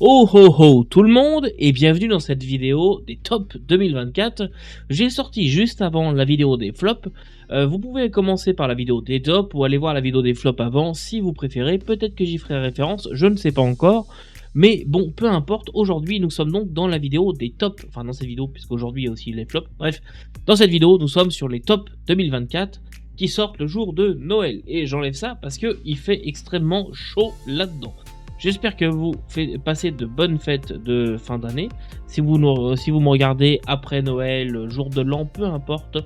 Oh ho ho tout le monde et bienvenue dans cette vidéo des top 2024. J'ai sorti juste avant la vidéo des flops. Vous pouvez commencer par la vidéo des tops ou aller voir la vidéo des flops avant si vous préférez. Peut-être que j'y ferai référence, je ne sais pas encore. Mais bon, peu importe, aujourd'hui nous sommes donc dans la vidéo des tops. Enfin dans cette vidéo puisqu'aujourd'hui il y a aussi les flops. Bref, dans cette vidéo nous sommes sur les tops 2024 qui sortent le jour de Noël. Et j'enlève ça parce qu'il fait extrêmement chaud là-dedans. J'espère que vous passez de bonnes fêtes de fin d'année. Si vous me regardez après Noël, jour de l'an, peu importe,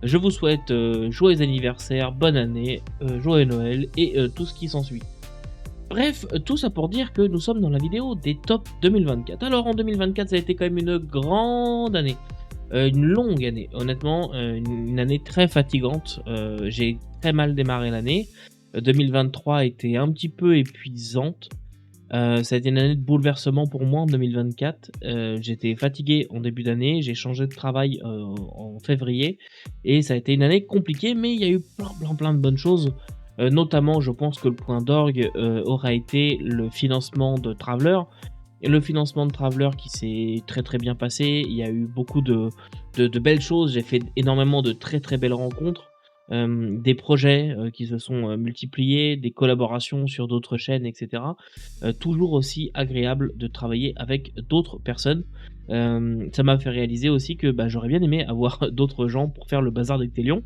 je vous souhaite joyeux anniversaire, bonne année, joyeux Noël et tout ce qui s'ensuit. Bref, tout ça pour dire que nous sommes dans la vidéo des top 2024. Alors en 2024, ça a été quand même une grande année. Une longue année, honnêtement, une année très fatigante. J'ai très mal démarré l'année. 2023 était un petit peu épuisante. Ça a été une année de bouleversement pour moi en 2024. J'étais fatigué en début d'année, j'ai changé de travail en février et ça a été une année compliquée, mais il y a eu plein de bonnes choses. Notamment, je pense que le point d'orgue aura été le financement de Traveler. Et le financement de Traveler qui s'est très bien passé. Il y a eu beaucoup de belles choses. J'ai fait énormément de très belles rencontres. Des projets qui se sont multipliés, des collaborations sur d'autres chaînes, etc. Toujours aussi agréable de travailler avec d'autres personnes. Ça m'a fait réaliser aussi que j'aurais bien aimé avoir d'autres gens pour faire le bazar d'Ectelion,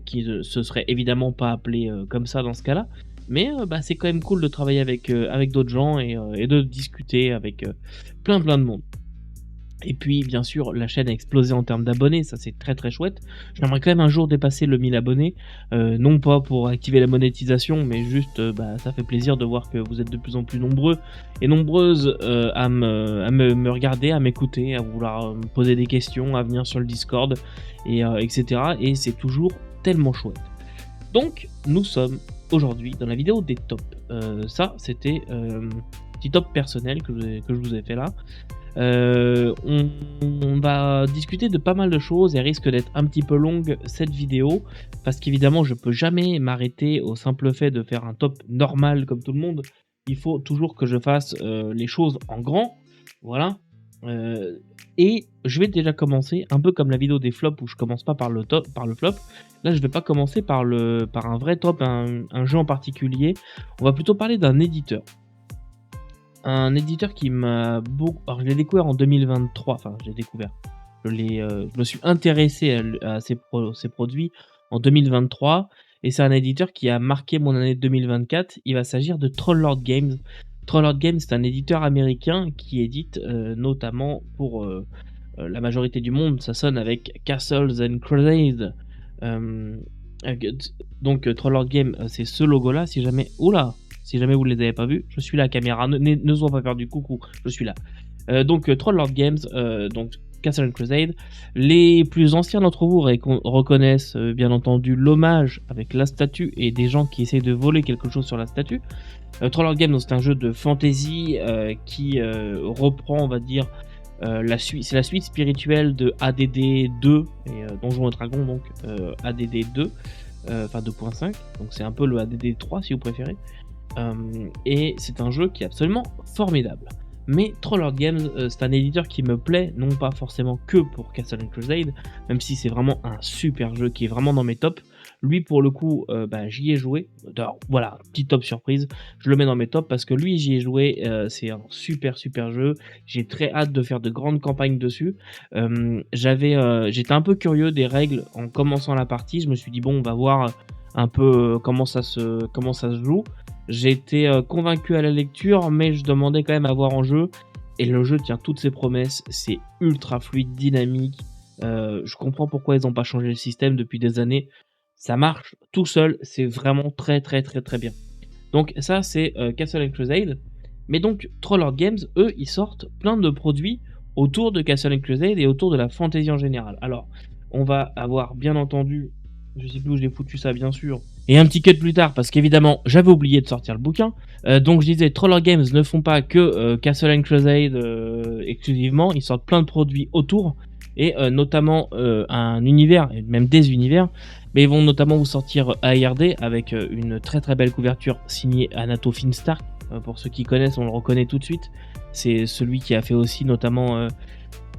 qui ne se serait évidemment pas appelé comme ça dans ce cas-là. Mais c'est quand même cool de travailler avec d'autres gens et de discuter avec plein de monde. Et puis bien sûr la chaîne a explosé en termes d'abonnés, ça c'est très chouette. J'aimerais quand même un jour dépasser le 1000 abonnés, non pas pour activer la monétisation, mais juste ça fait plaisir de voir que vous êtes de plus en plus nombreux et nombreuses à me regarder, à m'écouter, à vouloir me poser des questions, à venir sur le Discord, et etc. Et c'est toujours tellement chouette. Donc nous sommes aujourd'hui dans la vidéo des tops. Ça c'était petit top personnel que je vous ai fait là. On va discuter de pas mal de choses et risque d'être un petit peu longue cette vidéo parce qu'évidemment je peux jamais m'arrêter au simple fait de faire un top normal comme tout le monde. Il faut toujours que je fasse les choses en grand, voilà. Et je vais déjà commencer un peu comme la vidéo des flops où je commence pas par le flop. Là je vais pas commencer par un vrai top, un jeu en particulier. On va plutôt parler d'un éditeur. Un éditeur qui m'a beaucoup... Alors je l'ai découvert en 2023, enfin j'ai découvert. Je me suis intéressé à ces produits en 2023 et c'est un éditeur qui a marqué mon année 2024. Il va s'agir de Trollord Games. Trollord Games, c'est un éditeur américain qui édite notamment pour la majorité du monde. Ça sonne avec Castles and Crusades. Donc Trollord Games, c'est ce logo-là. Si jamais... Oula! Si jamais vous ne les avez pas vus, je suis là, caméra, ne sois pas perdu, coucou, je suis là. Donc Trollord Games, donc Castle and Crusade. Les plus anciens d'entre vous reconnaissent bien entendu l'hommage avec la statue et des gens qui essayent de voler quelque chose sur la statue. Trollord Games, c'est un jeu de fantasy qui reprend, on va dire, c'est la suite spirituelle de ADD 2 et Donjons et Dragons, donc ADD 2, enfin 2.5, donc c'est un peu le ADD 3 si vous préférez. Et c'est un jeu qui est absolument formidable. Mais Trollord Games, c'est un éditeur qui me plaît, non pas forcément que pour Castle and Crusade, même si c'est vraiment un super jeu qui est vraiment dans mes tops. Lui pour le coup, j'y ai joué. Alors, voilà, petit top surprise, je le mets dans mes tops parce que lui j'y ai joué, c'est un super jeu. J'ai très hâte de faire de grandes campagnes dessus. J'étais un peu curieux des règles en commençant la partie, je me suis dit bon on va voir un peu comment ça se joue. J'ai été convaincu à la lecture, mais je demandais quand même à voir en jeu. Et le jeu tient toutes ses promesses, c'est ultra fluide, dynamique. Je comprends pourquoi ils n'ont pas changé le système depuis des années. Ça marche tout seul, c'est vraiment très bien. Donc ça c'est Castle and Crusade. Mais donc Trollord Games, eux, ils sortent plein de produits autour de Castle and Crusade et autour de la fantasy en général. Alors, on va avoir bien entendu... Je sais plus où je l'ai foutu ça bien sûr. Et un petit cut plus tard parce qu'évidemment j'avais oublié de sortir le bouquin. Donc je disais Trollord Games ne font pas que Castle and Crusade exclusivement. Ils sortent plein de produits autour. Et notamment un univers, et même des univers. Mais ils vont notamment vous sortir ARD avec une très belle couverture signée Anato Finstark. Pour ceux qui connaissent, on le reconnaît tout de suite. C'est celui qui a fait aussi notamment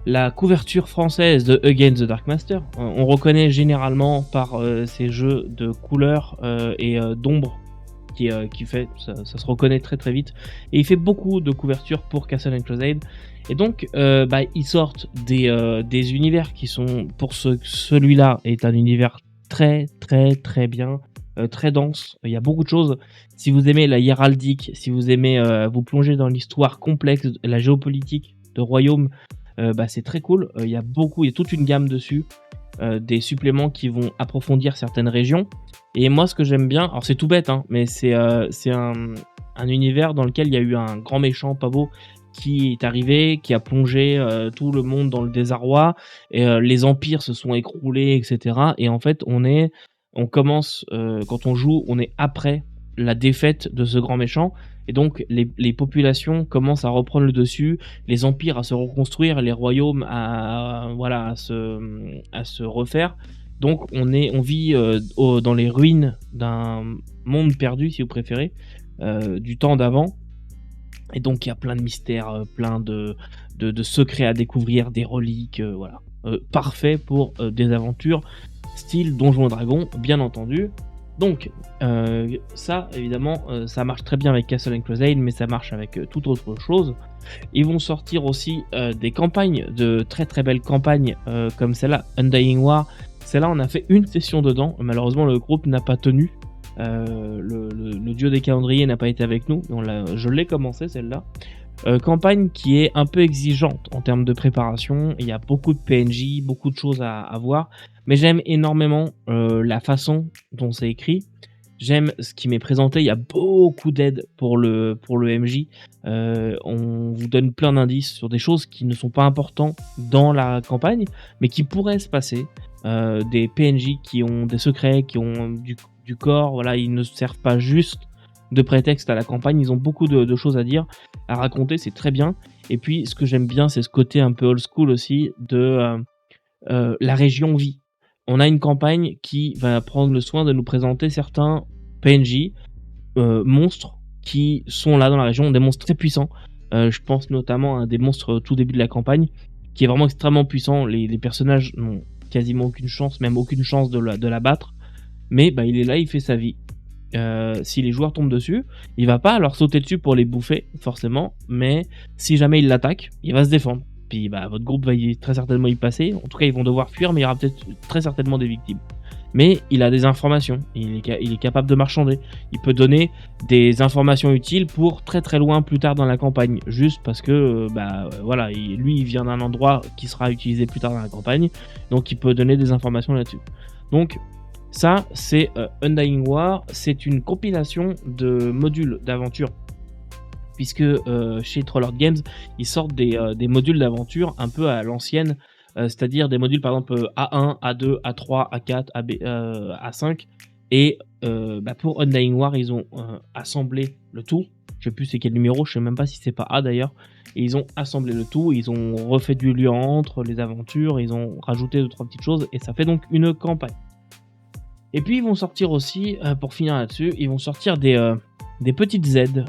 la couverture française de Against the Dark Master. On reconnaît généralement par ces jeux de couleurs et d'ombre qui fait, ça se reconnaît très très vite. Et il fait beaucoup de couvertures pour Castle and Crusade. Et donc, ils sortent des univers qui sont, pour celui-là, est un univers très très très bien, très dense. Il y a beaucoup de choses. Si vous aimez la héraldique, si vous aimez vous plonger dans l'histoire complexe, la géopolitique de royaume, c'est très cool. Il y a toute une gamme dessus, des suppléments qui vont approfondir certaines régions. Et moi, ce que j'aime bien, alors c'est tout bête, hein, mais c'est un univers dans lequel il y a eu un grand méchant pavot qui est arrivé, qui a plongé tout le monde dans le désarroi, et les empires se sont écroulés, etc. Et en fait, on commence, quand on joue, on est après la défaite de ce grand méchant, et donc les populations commencent à reprendre le dessus, les empires à se reconstruire, les royaumes à se refaire. Donc on vit dans les ruines d'un monde perdu, si vous préférez, du temps d'avant. Et donc il y a plein de mystères, plein de secrets à découvrir, des reliques, voilà. Parfait pour des aventures style Donjons et Dragons, bien entendu. Donc ça, évidemment, ça marche très bien avec Castle and Crusade, mais ça marche avec toute autre chose. Ils vont sortir aussi des campagnes, de très très belles campagnes comme celle-là, Undying War. Celle-là, on a fait une session dedans. Malheureusement, le groupe n'a pas tenu. Le dieu des calendriers n'a pas été avec nous. Je l'ai commencé, celle-là. Campagne qui est un peu exigeante en termes de préparation. Il y a beaucoup de PNJ, beaucoup de choses à voir. Mais j'aime énormément la façon dont c'est écrit. J'aime ce qui m'est présenté. Il y a beaucoup d'aide pour le MJ. On vous donne plein d'indices sur des choses qui ne sont pas importantes dans la campagne, mais qui pourraient se passer. Des PNJ qui ont des secrets, qui ont du corps. Voilà, ils ne servent pas juste de prétexte à la campagne. Ils ont beaucoup de choses à dire, à raconter. C'est très bien. Et puis, ce que j'aime bien, c'est ce côté un peu old school aussi de la région vie. On a une campagne qui va prendre le soin de nous présenter certains PNJ, monstres qui sont là dans la région, des monstres très puissants. Je pense notamment à un des monstres au tout début de la campagne, qui est vraiment extrêmement puissant. Les personnages n'ont quasiment aucune chance, même aucune chance de la battre. Mais il est là, il fait sa vie. Si les joueurs tombent dessus, il va pas leur sauter dessus pour les bouffer, forcément. Mais si jamais il l'attaque, il va se défendre. Puis votre groupe va très certainement y passer. En tout cas, ils vont devoir fuir, mais il y aura peut-être très certainement des victimes. Mais il a des informations, il est capable de marchander. Il peut donner des informations utiles pour très très loin plus tard dans la campagne. Juste parce que, voilà, lui il vient d'un endroit qui sera utilisé plus tard dans la campagne. Donc il peut donner des informations là-dessus. Donc ça, c'est Undying War. C'est une compilation de modules d'aventure. Puisque chez Trollord Games, ils sortent des modules d'aventure un peu à l'ancienne. C'est-à-dire des modules par exemple A1, A2, A3, A4, AB, A5. Et pour Undying War, ils ont assemblé le tout. Je sais plus c'est quel numéro, je sais même pas si c'est pas A d'ailleurs. Et ils ont assemblé le tout, ils ont refait du lien entre les aventures, ils ont rajouté 2-3 petites choses, et ça fait donc une campagne. Et puis ils vont sortir aussi, pour finir là-dessus, ils vont sortir des petites aides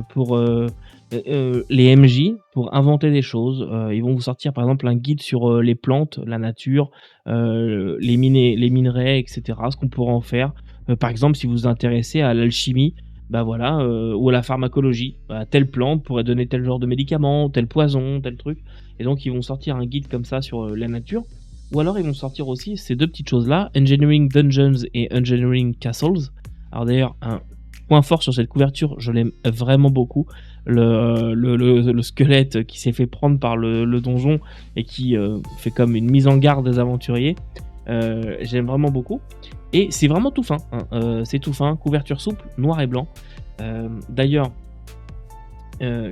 pour les MJ, pour inventer des choses. Ils vont vous sortir par exemple un guide sur les plantes, la nature, les minerais, etc. Ce qu'on pourra en faire. Par exemple, si vous vous intéressez à l'alchimie, ou à la pharmacologie, telle plante pourrait donner tel genre de médicament, tel poison, tel truc. Et donc ils vont sortir un guide comme ça sur la nature. Ou alors ils vont sortir aussi ces deux petites choses-là, Engineering Dungeons et Engineering Castles. Alors d'ailleurs, un point fort sur cette couverture, je l'aime vraiment beaucoup. Le squelette qui s'est fait prendre par le donjon et qui fait comme une mise en garde des aventuriers. J'aime vraiment beaucoup. Et c'est vraiment tout fin. C'est tout fin, couverture souple, noir et blanc. D'ailleurs,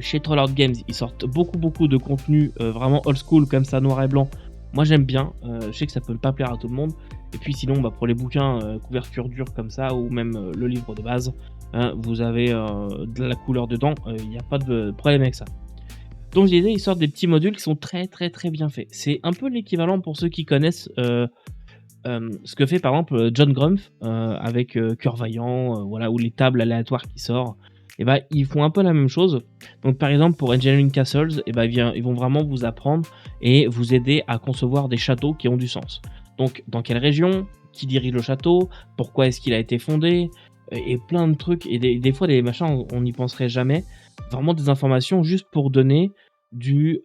chez Trollord Games, ils sortent beaucoup de contenu vraiment old school comme ça, noir et blanc. Moi j'aime bien, je sais que ça peut pas plaire à tout le monde. Et puis sinon, pour les bouquins couverture dure comme ça, ou même le livre de base, vous avez de la couleur dedans, il n'y a pas de problème avec ça. Donc je disais, ils sortent des petits modules qui sont très bien faits. C'est un peu l'équivalent pour ceux qui connaissent ce que fait par exemple John Grumpf avec Cœur Vaillant, ou les tables aléatoires qui sortent. et bah, ils font un peu la même chose. Donc par exemple pour Engineering Castles, et bah, ils vont vraiment vous apprendre et vous aider à concevoir des châteaux qui ont du sens. Donc dans quelle région, qui dirige le château, pourquoi est-ce qu'il a été fondé, et plein de trucs, et des fois des machins on n'y penserait jamais. Vraiment des informations juste pour donner du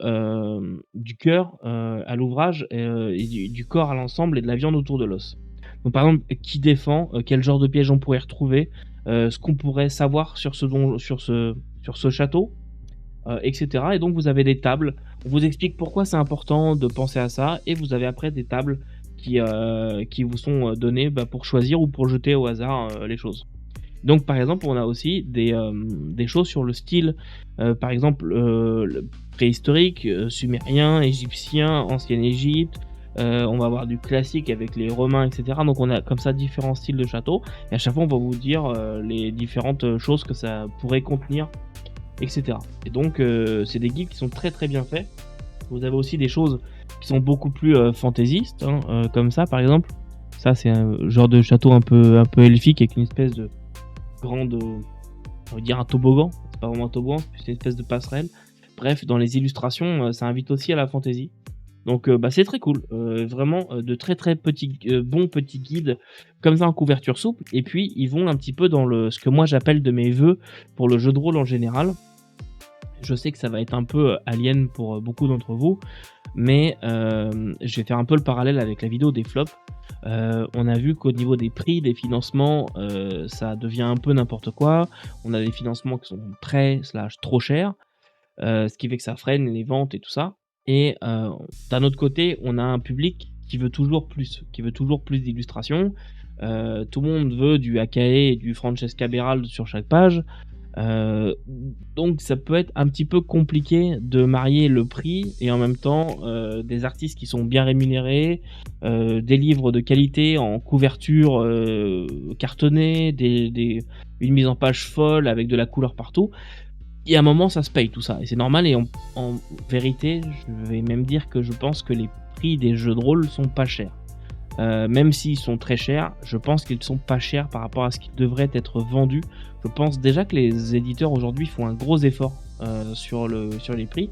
cœur à l'ouvrage, et du corps à l'ensemble et de la viande autour de l'os. Donc par exemple, qui défend, quel genre de piège on pourrait retrouver, ce qu'on pourrait savoir sur ce château, et cetera. Et donc vous avez des tables, on vous explique pourquoi c'est important de penser à ça, et vous avez après des tables qui vous sont données, bah, pour choisir ou pour jeter au hasard les choses. Donc par exemple, on a aussi des choses sur le style, par exemple, le préhistorique, sumérien, égyptien, ancienne Égypte. On va avoir du classique avec les Romains, et cetera. Donc on a comme ça différents styles de châteaux, et à chaque fois on va vous dire les différentes choses que ça pourrait contenir, et cetera. Et donc c'est des guides qui sont très très bien faits. Vous avez aussi des choses qui sont beaucoup plus fantaisistes, hein, comme ça par exemple. Ça c'est un genre de château un peu elfique avec une espèce de grande, on va dire un toboggan. C'est pas vraiment un toboggan, c'est une espèce de passerelle. Bref, dans les illustrations, ça invite aussi à la fantaisie. Donc bah, c'est très cool, vraiment de très très petits, bons petits guides comme ça en couverture souple. Et puis ils vont un petit peu dans ce que moi j'appelle de mes vœux pour le jeu de rôle en général. Je sais que ça va être un peu alien pour beaucoup d'entre vous, mais je vais faire un peu le parallèle avec la vidéo des flops. On a vu qu'au niveau des prix, des financements, ça devient un peu n'importe quoi. On a des financements qui sont trop chers, ce qui fait que ça freine les ventes et tout ça. Et d'un autre côté, on a un public qui veut toujours plus d'illustrations. Tout le monde veut du AKE et du Francesca Berald sur chaque page. Donc ça peut être un petit peu compliqué de marier le prix et en même temps des artistes qui sont bien rémunérés, des livres de qualité en couverture cartonnée, une mise en page folle avec de la couleur partout. Et à un moment ça se paye tout ça, et c'est normal. Et en vérité, je vais même dire que je pense que les prix des jeux de rôle sont pas chers. Même s'ils sont très chers, je pense qu'ils sont pas chers par rapport à ce qui devrait être vendu. Je pense déjà que les éditeurs aujourd'hui font un gros effort sur les prix.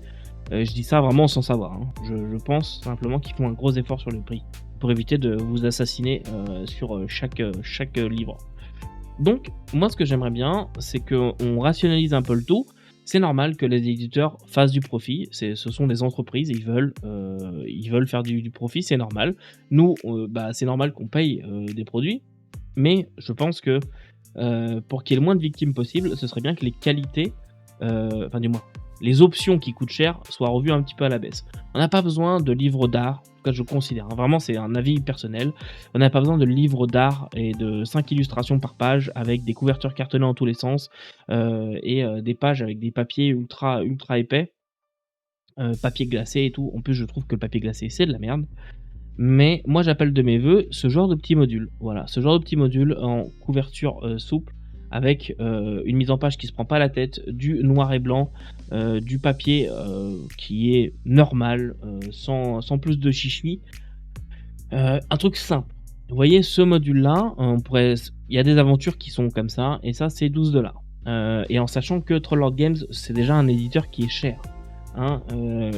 Je dis ça vraiment sans savoir, hein. Je pense simplement qu'ils font un gros effort sur les prix pour éviter de vous assassiner sur chaque livre. Donc moi ce que j'aimerais bien, c'est qu'on rationalise un peu le tout. C'est normal que les éditeurs fassent du profit, ce sont des entreprises, ils veulent faire du profit, c'est normal. Nous, bah, c'est normal qu'on paye des produits, mais je pense que pour qu'il y ait le moins de victimes possible, ce serait bien que les qualités, enfin du moins, les options qui coûtent cher soient revues un petit peu à la baisse. On n'a pas besoin de livres d'art, en tout cas je considère, hein, vraiment c'est un avis personnel, on n'a pas besoin de livres d'art et de 5 illustrations par page avec des couvertures cartonnées en tous les sens, et des pages avec des papiers ultra épais, papier glacé et tout. En plus je trouve que le papier glacé c'est de la merde. Mais moi j'appelle de mes voeux ce genre de petit module. Voilà, ce genre de petit module en couverture souple, avec une mise en page qui se prend pas la tête, du noir et blanc, du papier qui est normal, sans plus de chichi. Un truc simple. Vous voyez ce module là, il y a des aventures qui sont comme ça, et ça c'est 12$. Et en sachant que Trollord Games c'est déjà un éditeur qui est cher. Hein,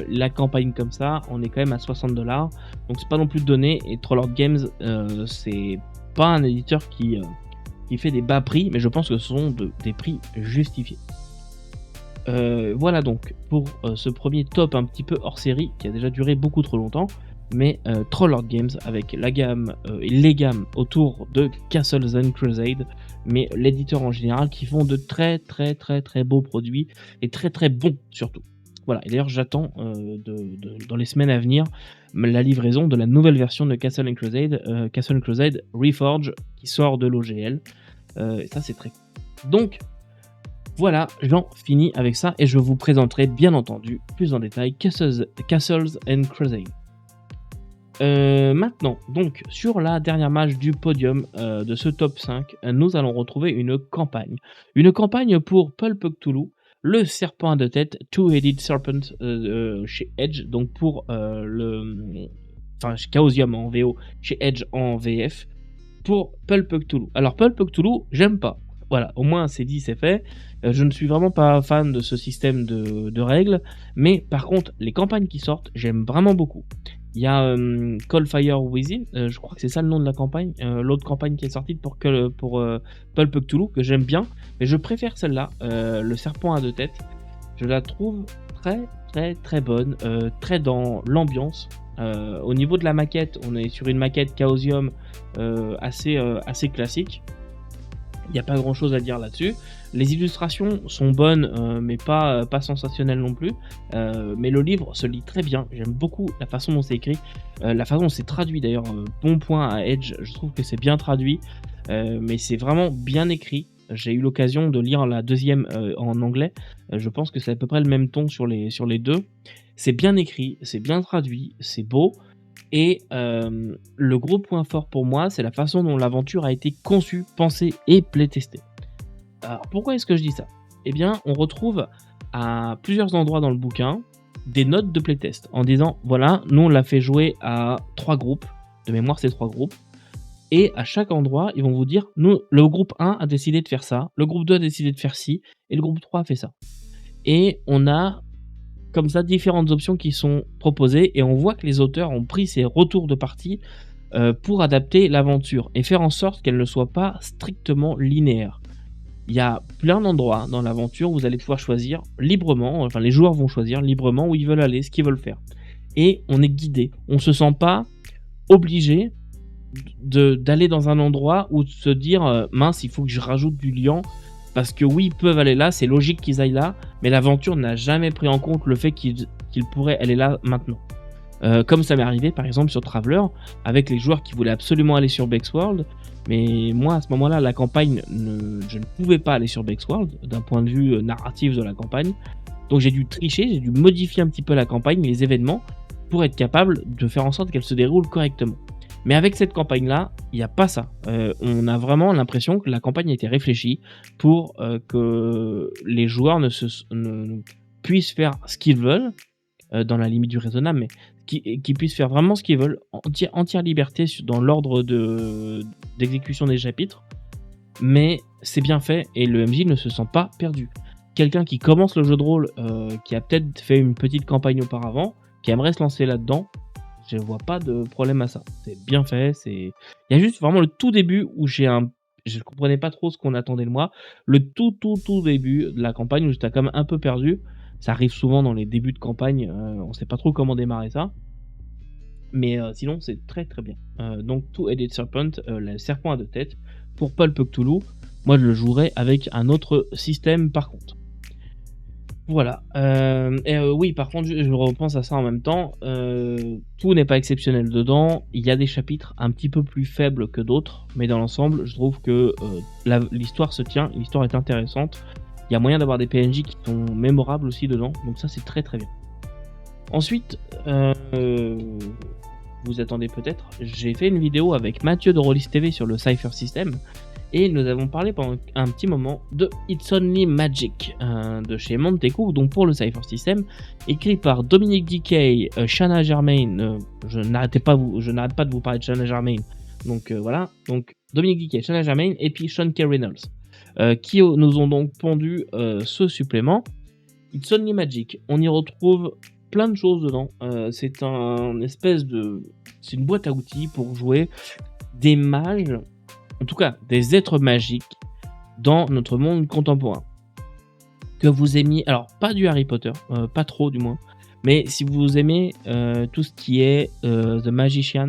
la campagne comme ça, on est quand même à 60$, donc c'est pas non plus donné. Et Trollord Games, c'est pas un éditeur qui fait des bas prix, mais je pense que ce sont des prix justifiés. Voilà donc pour ce premier top un petit peu hors série qui a déjà duré beaucoup trop longtemps, mais Trollord Games avec la gamme et les gammes autour de Castles and Crusade, mais l'éditeur en général qui font de très très très très beaux produits et très très bons surtout. Voilà, et d'ailleurs j'attends dans les semaines à venir la livraison de la nouvelle version de Castle and Crusade Reforge qui sort de l'OGL. Et ça c'est très cool. Donc voilà, j'en finis avec ça et je vous présenterai bien entendu plus en détail Castles and Crusade. Maintenant, donc sur la dernière match du podium de ce top 5, nous allons retrouver une campagne. Une campagne pour Pulp Cthulhu, le serpent à deux têtes, Two-Headed Serpent chez Edge, donc pour Chaosium en VO, chez Edge en VF, pour Pulp Cthulhu. Alors Pulp Cthulhu, j'aime pas. Voilà, au moins c'est dit, c'est fait. Je ne suis vraiment pas fan de ce système de règles, mais par contre, les campagnes qui sortent, j'aime vraiment beaucoup. Il y a Call Fire Within, je crois que c'est ça le nom de la campagne, l'autre campagne qui est sortie pour Pulp Cthulhu, que j'aime bien, mais je préfère celle-là, le serpent à deux têtes. Je la trouve très très très bonne, très dans l'ambiance. Au niveau de la maquette, on est sur une maquette Chaosium assez classique. Il n'y a pas grand chose à dire là-dessus. Les illustrations sont bonnes, mais pas sensationnelles non plus. Mais le livre se lit très bien. J'aime beaucoup la façon dont c'est écrit, la façon dont c'est traduit d'ailleurs. Bon point à Edge, je trouve que c'est bien traduit, mais c'est vraiment bien écrit. J'ai eu l'occasion de lire la deuxième en anglais. Je pense que c'est à peu près le même ton sur les deux. C'est bien écrit, c'est bien traduit, c'est beau. Et le gros point fort pour moi, c'est la façon dont l'aventure a été conçue, pensée et playtestée. Alors pourquoi est-ce que je dis ça? Eh bien, on retrouve à plusieurs endroits dans le bouquin des notes de playtest en disant voilà, nous on l'a fait jouer à 3 groupes, de mémoire c'est 3 groupes, et à chaque endroit ils vont vous dire nous, le groupe 1 a décidé de faire ça, le groupe 2 a décidé de faire ci, et le groupe 3 a fait ça. Et on a comme ça différentes options qui sont proposées et on voit que les auteurs ont pris ces retours de partie pour adapter l'aventure et faire en sorte qu'elle ne soit pas strictement linéaire. Il y a plein d'endroits dans l'aventure où vous allez pouvoir choisir librement, enfin les joueurs vont choisir librement où ils veulent aller, ce qu'ils veulent faire. Et on est guidé, on ne se sent pas obligé d'aller dans un endroit où de se dire mince, il faut que je rajoute du liant. Parce que oui, ils peuvent aller là, c'est logique qu'ils aillent là, mais l'aventure n'a jamais pris en compte le fait qu'ils pourraient aller là maintenant. Comme ça m'est arrivé par exemple sur Traveler, avec les joueurs qui voulaient absolument aller sur Bexworld, mais moi à ce moment-là, la campagne, je ne pouvais pas aller sur Bexworld, d'un point de vue narratif de la campagne, donc j'ai dû tricher, j'ai dû modifier un petit peu la campagne, les événements, pour être capable de faire en sorte qu'elle se déroule correctement. Mais avec cette campagne-là, il n'y a pas ça. On a vraiment l'impression que la campagne a été réfléchie pour que les joueurs ne puissent faire ce qu'ils veulent, dans la limite du raisonnable, mais qu'ils puissent faire vraiment ce qu'ils veulent, entière liberté dans l'ordre d'exécution des chapitres. Mais c'est bien fait et le MJ ne se sent pas perdu. Quelqu'un qui commence le jeu de rôle, qui a peut-être fait une petite campagne auparavant, qui aimerait se lancer là-dedans, je vois pas de problème à ça. C'est bien fait, il y a juste vraiment le tout début où je comprenais pas trop ce qu'on attendait de moi. Le tout début de la campagne où j'étais quand même un peu perdu. Ça arrive souvent dans les débuts de campagne, on sait pas trop comment démarrer ça. Mais sinon c'est très très bien. Donc Two-Headed Serpent, le serpent à deux têtes, pour Pulp Cthulhu. Moi je le jouerai avec un autre système par contre. Voilà. Oui, par contre, je repense à ça en même temps. Tout n'est pas exceptionnel dedans. Il y a des chapitres un petit peu plus faibles que d'autres, mais dans l'ensemble, je trouve que l'histoire se tient, l'histoire est intéressante. Il y a moyen d'avoir des PNJ qui sont mémorables aussi dedans, donc ça c'est très très bien. Ensuite, vous attendez peut-être, j'ai fait une vidéo avec Mathieu de Rollis TV sur le Cypher System. Et nous avons parlé pendant un petit moment de It's Only Magic de chez Monteco, donc pour le Cypher System, écrit par Dominique Dickey, Shanna Germain. Je n'arrête pas de vous parler de Shanna Germain. Donc voilà, donc Dominique Dickey, Shanna Germain et puis Sean K. Reynolds qui nous ont donc pondu ce supplément. It's Only Magic, on y retrouve plein de choses dedans. C'est une boîte à outils pour jouer des mages. En tout cas, des êtres magiques dans notre monde contemporain. Que vous aimiez, alors pas du Harry Potter, pas trop du moins, mais si vous aimez tout ce qui est The Magician,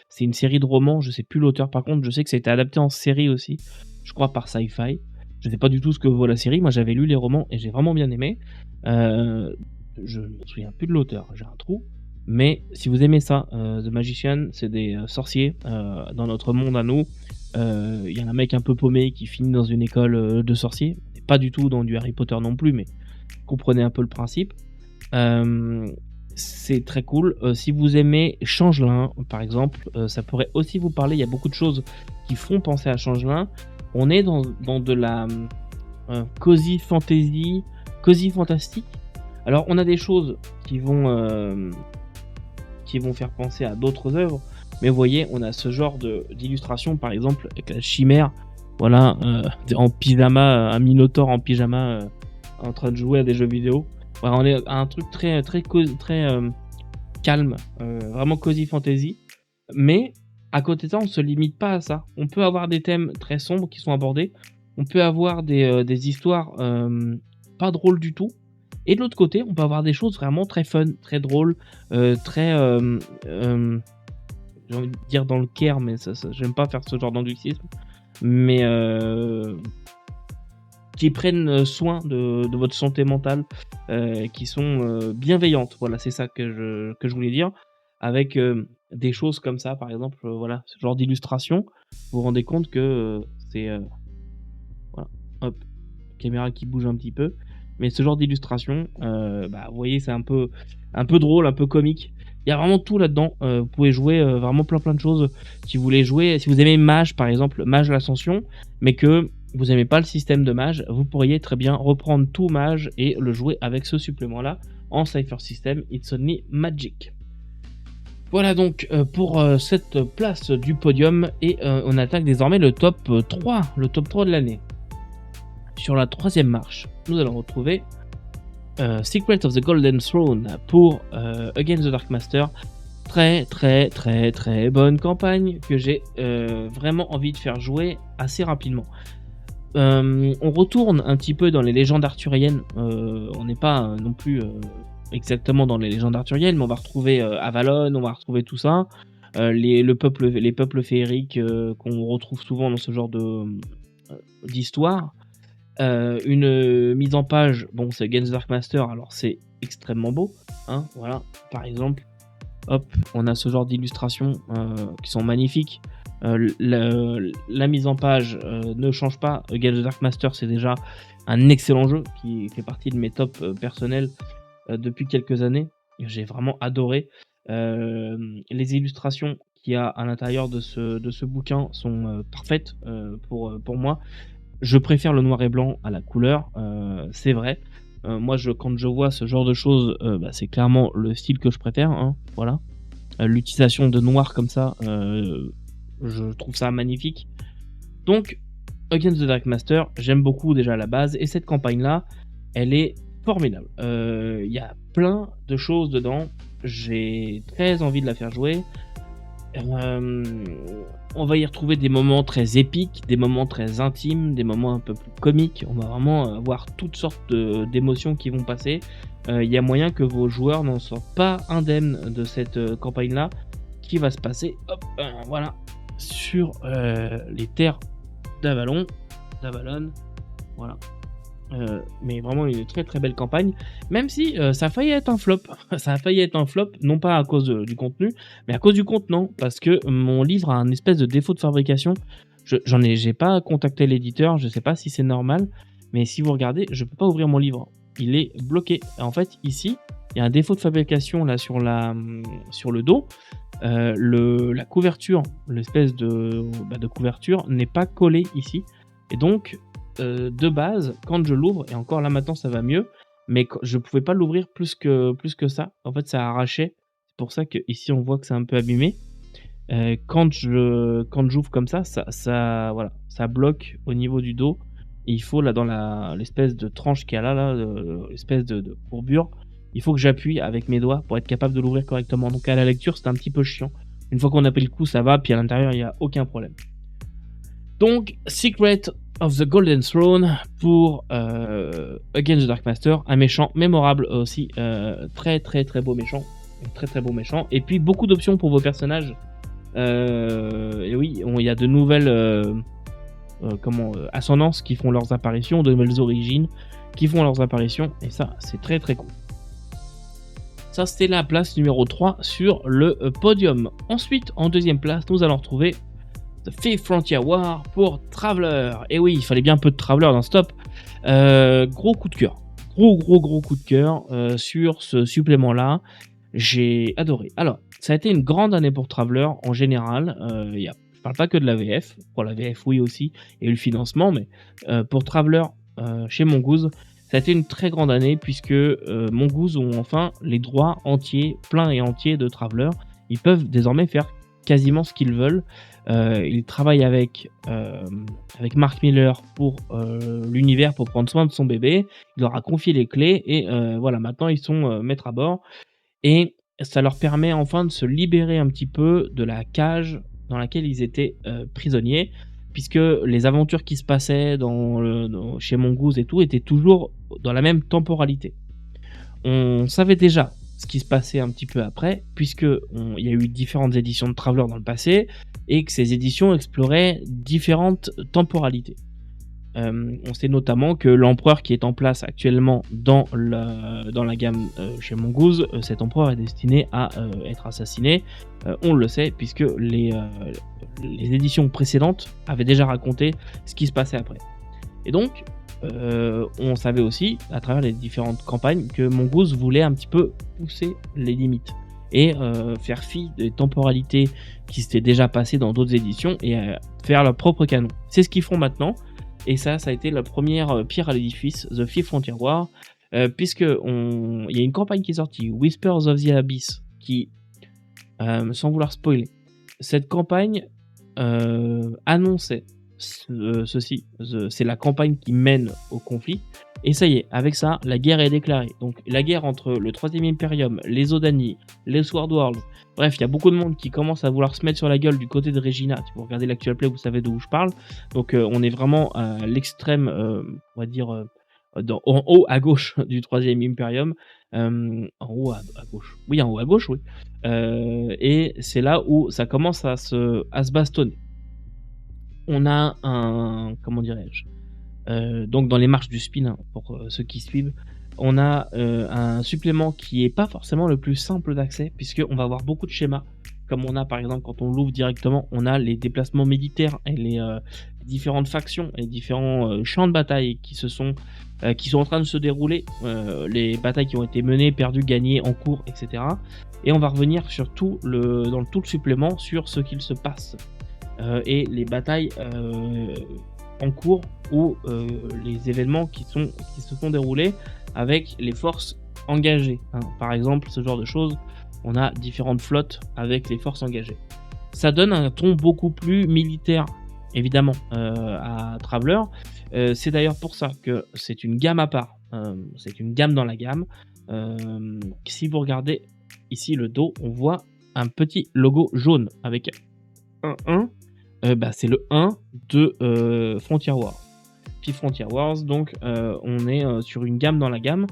c'est une série de romans, je sais plus l'auteur par contre, je sais que ça a été adapté en série aussi, je crois par Sci-Fi. Je sais pas du tout ce que vaut la série, moi j'avais lu les romans et j'ai vraiment bien aimé. Je me souviens plus de l'auteur, j'ai un trou. Mais si vous aimez ça, The Magician, c'est des sorciers dans notre monde à nous. Il y a un mec un peu paumé qui finit dans une école de sorciers. Pas du tout dans du Harry Potter non plus, mais comprenez un peu le principe. C'est très cool. Si vous aimez Changelin, par exemple, ça pourrait aussi vous parler. Il y a beaucoup de choses qui font penser à Changelin. On est dans de la cozy fantasy, cozy fantastique. Alors on a des choses qui vont faire penser à d'autres œuvres, mais vous voyez, on a ce genre d'illustration, par exemple avec la chimère, voilà, en pyjama, un minotaure en pyjama, en train de jouer à des jeux vidéo. Voilà, on est à un truc très, très très, calme, vraiment cozy fantasy. Mais à côté de ça, on se limite pas à ça. On peut avoir des thèmes très sombres qui sont abordés. On peut avoir des histoires, pas drôles du tout. Et de l'autre côté, on peut avoir des choses vraiment très fun, très drôles, très, j'ai envie de dire dans le care, mais ça j'aime pas faire ce genre d'anglicisme. Mais qui prennent soin de votre santé mentale, qui sont bienveillantes. Voilà, c'est ça que je voulais dire. Avec des choses comme ça, par exemple, voilà, ce genre d'illustration, vous vous rendez compte que c'est voilà, hop, caméra qui bouge un petit peu. Mais ce genre d'illustration, bah, vous voyez, c'est un peu drôle, un peu comique. Il y a vraiment tout là-dedans. Vous pouvez jouer vraiment plein de choses. Si vous voulez jouer, si vous aimez Mage par exemple, Mage l'Ascension, mais que vous aimez pas le système de Mage, vous pourriez très bien reprendre tout Mage et le jouer avec ce supplément-là en Cypher System It's Only Magic. Voilà donc pour cette place du podium et on attaque désormais le top 3, le top 3 de l'année. Sur la troisième marche, nous allons retrouver Secret of the Golden Throne pour Against the Dark Master. Très bonne campagne que j'ai vraiment envie de faire jouer assez rapidement. On retourne un petit peu dans les légendes arthuriennes. On n'est pas non plus exactement dans les légendes arthuriennes, mais on va retrouver Avalon, on va retrouver tout ça. Les peuples féeriques qu'on retrouve souvent dans ce genre d'histoire. Une mise en page, bon, c'est Against the Dark Master, alors c'est extrêmement beau, hein, voilà. Par exemple, hop, on a ce genre d'illustrations qui sont magnifiques. La mise en page ne change pas. Against the Dark Master, c'est déjà un excellent jeu qui fait partie de mes tops personnels depuis quelques années. J'ai vraiment adoré. Les illustrations qu'il y a à l'intérieur de ce bouquin sont parfaites pour moi. Je préfère le noir et blanc à la couleur, c'est vrai. Moi, quand je vois ce genre de choses, bah, c'est clairement le style que je préfère, hein, voilà. L'utilisation de noir comme ça, je trouve ça magnifique. Donc, Against the Dark Master, j'aime beaucoup déjà à la base, et cette campagne-là, elle est formidable. Il y a plein de choses dedans, j'ai très envie de la faire jouer. On va y retrouver des moments très épiques, des moments très intimes, des moments un peu plus comiques. On va vraiment avoir toutes sortes d'émotions qui vont passer. Il y a moyen que vos joueurs n'en sortent pas indemnes de cette campagne-là, qui va se passer, hop, voilà, sur les terres d'Avalon, voilà. Mais vraiment une très belle campagne, même si ça a failli être un flop. Ça a failli être un flop, non pas à cause du contenu, mais à cause du contenant, parce que mon livre a un espèce de défaut de fabrication. J'ai pas contacté l'éditeur, je sais pas si c'est normal, mais si vous regardez, je peux pas ouvrir mon livre, il est bloqué. En fait, ici, il y a un défaut de fabrication là sur le dos. La couverture, l'espèce de couverture n'est pas collée ici, et donc de base, quand je l'ouvre, et encore là maintenant ça va mieux, mais je pouvais pas l'ouvrir plus que ça. En fait, ça arrachait. C'est pour ça que ici on voit que c'est un peu abîmé. Quand j'ouvre comme ça, voilà, ça bloque au niveau du dos. Et il faut là dans l'espèce de tranche qu'il y a là, l'espèce de courbure, il faut que j'appuie avec mes doigts pour être capable de l'ouvrir correctement. Donc à la lecture, c'est un petit peu chiant. Une fois qu'on a pris le coup, ça va, puis à l'intérieur, il n'y a aucun problème. Donc, Secret of the Golden Throne pour Against the Dark Master, un méchant mémorable aussi, très beau méchant, très beau méchant, et puis beaucoup d'options pour vos personnages. Et oui, il y a de nouvelles ascendances qui font leurs apparitions, de nouvelles origines qui font leurs apparitions, et ça c'est très cool. Ça c'était la place numéro 3 sur le podium. Ensuite, en deuxième place, nous allons retrouver The Fifth Frontier War pour Traveler. Et oui, il fallait bien un peu de Traveler dans ce top. Gros coup de cœur. Gros coup de cœur sur ce supplément-là. J'ai adoré. Alors, ça a été une grande année pour Traveler en général. Je parle pas que de la VF. Pour la VF, oui aussi. Et le financement, mais pour Traveler chez Mongoose, ça a été une très grande année puisque Mongoose ont enfin les droits entiers, pleins et entiers de Traveler. Ils peuvent désormais faire quasiment ce qu'ils veulent. Ils travaillent avec Mark Miller pour l'univers, pour prendre soin de son bébé. Il leur a confié les clés et voilà, maintenant ils sont maîtres à bord et ça leur permet enfin de se libérer un petit peu de la cage dans laquelle ils étaient prisonniers, puisque les aventures qui se passaient chez Mongoose et tout étaient toujours dans la même temporalité. On savait déjà ce qui se passait un petit peu après, il y a eu différentes éditions de Traveller dans le passé, et que ces éditions exploraient différentes temporalités. On sait notamment que l'empereur qui est en place actuellement dans la gamme chez Mongoose, cet empereur est destiné à être assassiné. On le sait, puisque les éditions précédentes avaient déjà raconté ce qui se passait après. Et donc, on savait aussi, à travers les différentes campagnes, que Mongoose voulait un petit peu pousser les limites et faire fi des temporalités qui s'étaient déjà passées dans d'autres éditions et faire leur propre canon. C'est ce qu'ils font maintenant, et ça a été la première pierre à l'édifice, The Fifth Frontier War, puisque il y a une campagne qui est sortie, Whispers of the Abyss, qui, sans vouloir spoiler, cette campagne annonçait ceci, c'est la campagne qui mène au conflit, et ça y est, avec ça, la guerre est déclarée. Donc la guerre entre le 3e Imperium, les Odani, les Sword Worlds, bref, il y a beaucoup de monde qui commence à vouloir se mettre sur la gueule du côté de Regina. Si vous regardez l'actual play, vous savez d'où je parle. Donc on est vraiment à l'extrême, on va dire, en haut à gauche du 3e Imperium. En haut à gauche. Oui, en haut à gauche, oui. Et c'est là où ça commence à se bastonner. On a comment dirais-je, donc dans les marches du spin, hein, pour ceux qui suivent, on a un supplément qui est pas forcément le plus simple d'accès, puisqu'on va avoir beaucoup de schémas, comme on a par exemple quand on l'ouvre directement, on a les déplacements militaires et les différentes factions et différents champs de bataille qui sont en train de se dérouler, les batailles qui ont été menées, perdues, gagnées, en cours, etc. Et on va revenir sur tout le supplément sur ce qu'il se passe et les batailles en cours ou les événements qui se sont déroulés avec les forces engagées, hein. Par exemple, ce genre de choses, on a différentes flottes avec les forces engagées. Ça donne un ton beaucoup plus militaire, évidemment, à Traveller. C'est d'ailleurs pour ça que c'est une gamme à part, c'est une gamme dans la gamme. Si vous regardez ici le dos, on voit un petit logo jaune avec un 1. C'est le 1 de Frontier Wars. Puis Frontier Wars, donc on est sur une gamme dans la gamme.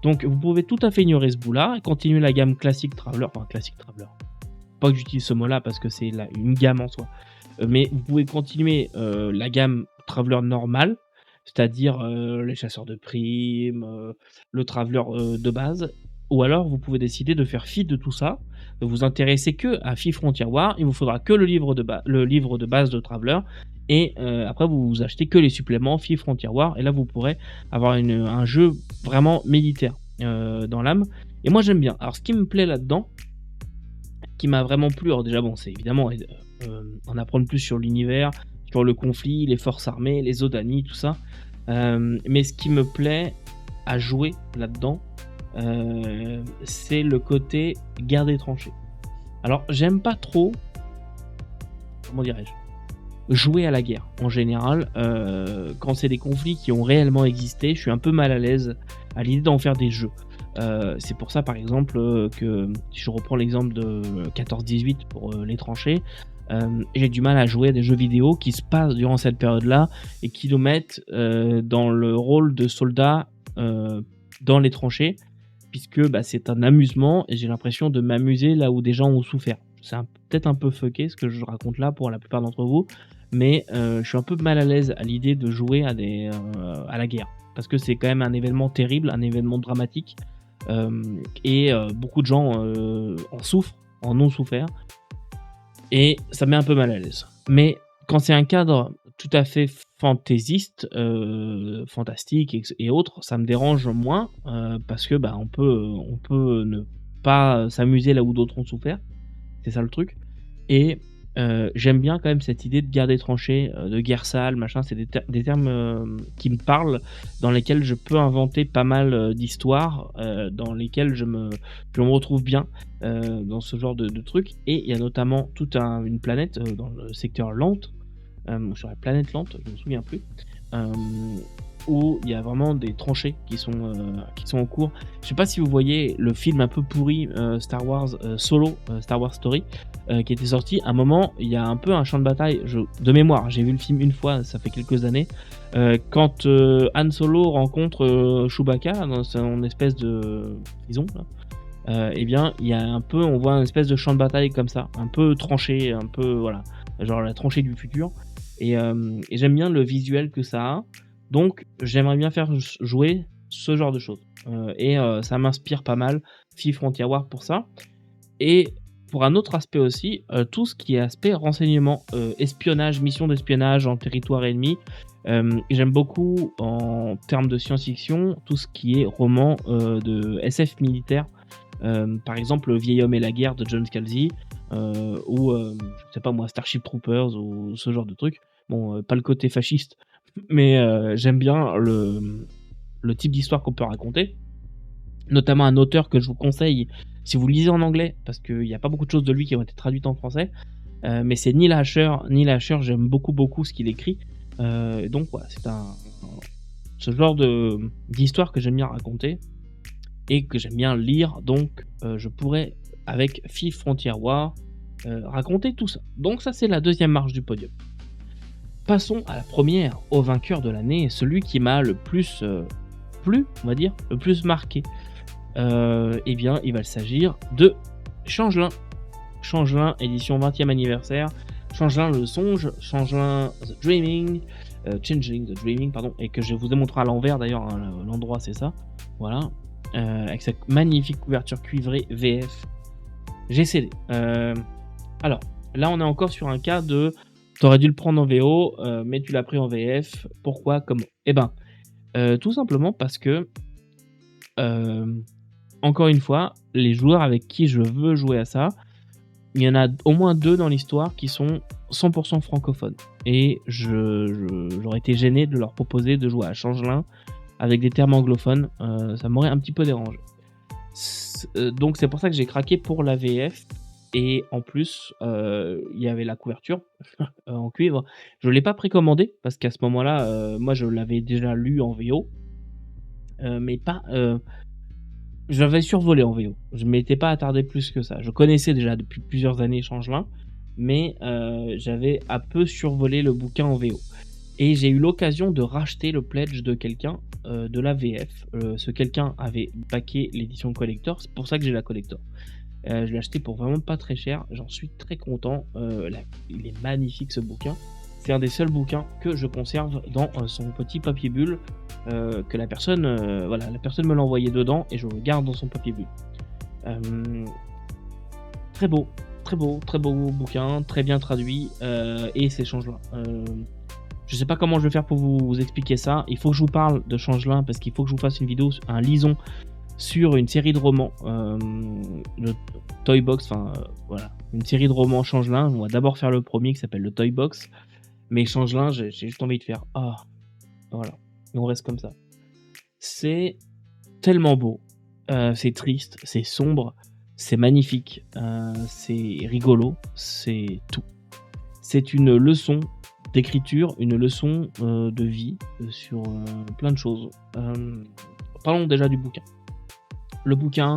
Donc vous pouvez tout à fait ignorer ce bout-là et continuer la gamme classique Traveller. Enfin, classique Traveller. Pas que j'utilise ce mot-là parce que c'est une gamme en soi. Mais vous pouvez continuer la gamme Traveller normale, c'est-à-dire les chasseurs de primes, le Traveller de base. Ou alors vous pouvez décider de faire fi de tout ça, de vous intéresser que à Fifth Frontier War. Il vous faudra que le livre de base de Traveller, et après vous achetez que les suppléments Fifth Frontier War, et là vous pourrez avoir un jeu vraiment militaire dans l'âme. Et moi j'aime bien. Alors ce qui me plaît là-dedans, qui m'a vraiment plu, alors déjà bon, c'est évidemment en apprendre plus sur l'univers, sur le conflit, les forces armées, les Odani, tout ça. Mais ce qui me plaît à jouer là-dedans, c'est le côté guerre des tranchées. Alors j'aime pas trop, comment dirais-je, jouer à la guerre en général. Quand c'est des conflits qui ont réellement existé, je suis un peu mal à l'aise à l'idée d'en faire des jeux. C'est pour ça par exemple que si je reprends l'exemple de 14-18 pour les tranchées, j'ai du mal à jouer à des jeux vidéo qui se passent durant cette période-là et qui nous mettent dans le rôle de soldats dans les tranchées, puisque c'est un amusement et j'ai l'impression de m'amuser là où des gens ont souffert. C'est peut-être un peu fucké ce que je raconte là pour la plupart d'entre vous, mais je suis un peu mal à l'aise à l'idée de jouer à la guerre, parce que c'est quand même un événement terrible, un événement dramatique, et beaucoup de gens en ont souffert, et ça me met un peu mal à l'aise. Mais quand c'est un cadre tout à fait fantaisiste, fantastique et autres, ça me dérange moins, parce que on peut ne pas s'amuser là où d'autres ont souffert, c'est ça le truc. Et J'aime bien quand même cette idée de guerre des tranchées, de guerre sale, machin. C'est des termes, qui me parlent, dans lesquels je peux inventer pas mal, d'histoires, dans lesquelles je me retrouve bien, dans ce genre de trucs. Et il y a notamment une planète, dans le secteur Lente, sur la planète Lente, je me souviens plus, hem, où il y a vraiment des tranchées qui sont en cours. Je sais pas si vous voyez le film un peu pourri, Star Wars, Solo, Star Wars Story, qui était sorti. À un moment, il y a un peu un champ de bataille, de mémoire, j'ai vu le film une fois, ça fait quelques années, quand Han Solo rencontre Chewbacca dans son espèce de prison là, et bien, il y a un peu, on voit un espèce de champ de bataille comme ça, un peu tranché, un peu, voilà, genre la tranchée du futur. Et j'aime bien le visuel que ça a, donc j'aimerais bien faire jouer ce genre de choses. Ça m'inspire pas mal, Fif Frontier War pour ça. Et pour un autre aspect aussi, tout ce qui est aspect renseignement, espionnage, mission d'espionnage en territoire ennemi. J'aime beaucoup en termes de science-fiction, tout ce qui est roman, de SF militaire. Par exemple, Le vieil homme et la guerre de John Scalzi, ou je sais pas moi, Starship Troopers ou ce genre de trucs. Bon, pas le côté fasciste, mais j'aime bien le type d'histoire qu'on peut raconter. Notamment un auteur que je vous conseille si vous lisez en anglais, parce qu'il n'y a pas beaucoup de choses de lui qui ont été traduites en français, mais c'est Neil Asher. Neil Asher, j'aime beaucoup ce qu'il écrit. Donc voilà, c'est ce genre d'histoire que j'aime bien raconter et que j'aime bien lire, donc je pourrais, avec Fif Frontier War, raconter tout ça. Donc ça, c'est la deuxième marche du podium. Passons à la première, au vainqueur de l'année, celui qui m'a le plus plu, on va dire, le plus marqué. Eh bien, il va s'agir de Changelin. Changelin, édition 20e anniversaire. Changelin le songe, Changelin The Dreaming, Changeling The Dreaming, pardon, et que je vous ai montré à l'envers d'ailleurs, hein, l'endroit c'est ça. Voilà. Avec cette magnifique couverture cuivrée VF. J'ai cédé. Alors, là on est encore sur un cas de t'aurais dû le prendre en VO, mais tu l'as pris en VF. Pourquoi? Comment? Eh ben, tout simplement parce que, encore une fois, les joueurs avec qui je veux jouer à ça, il y en a au moins 2 dans l'histoire qui sont 100% francophones. Et j'aurais été gêné de leur proposer de jouer à Changelin avec des termes anglophones, ça m'aurait un petit peu dérangé. Donc c'est pour ça que j'ai craqué pour la VF. Et en plus, il y avait la couverture en cuivre. Je ne l'ai pas précommandé parce qu'à ce moment-là, moi je l'avais déjà lu en VO, mais pas. Je l'avais survolé en VO. Je ne m'étais pas attardé plus que ça. Je connaissais déjà depuis plusieurs années Changelin, mais j'avais un peu survolé le bouquin en VO. Et j'ai eu l'occasion de racheter le pledge de quelqu'un de la VF. Ce quelqu'un avait backé l'édition collector, c'est pour ça que j'ai la collector. Je l'ai acheté pour vraiment pas très cher, j'en suis très content. Il est magnifique ce bouquin. C'est un des seuls bouquins que je conserve dans son petit papier bulle, que la personne me l'a envoyé dedans et je le garde dans son papier bulle. Très beau bouquin, très bien traduit, et c'est Changelin. Je sais pas comment je vais faire pour vous expliquer ça. Il faut que je vous parle de Changelin parce qu'il faut que je vous fasse une vidéo, un lison sur une série de romans, le Toy Box, voilà, une série de romans Changelin. On va d'abord faire le premier qui s'appelle le Toy Box, mais Changelin, j'ai juste envie de faire voilà, et on reste comme ça. C'est tellement beau, c'est triste, c'est sombre, c'est magnifique, c'est rigolo, c'est tout. C'est une leçon d'écriture, une leçon de vie sur plein de choses. Parlons déjà du bouquin. Le bouquin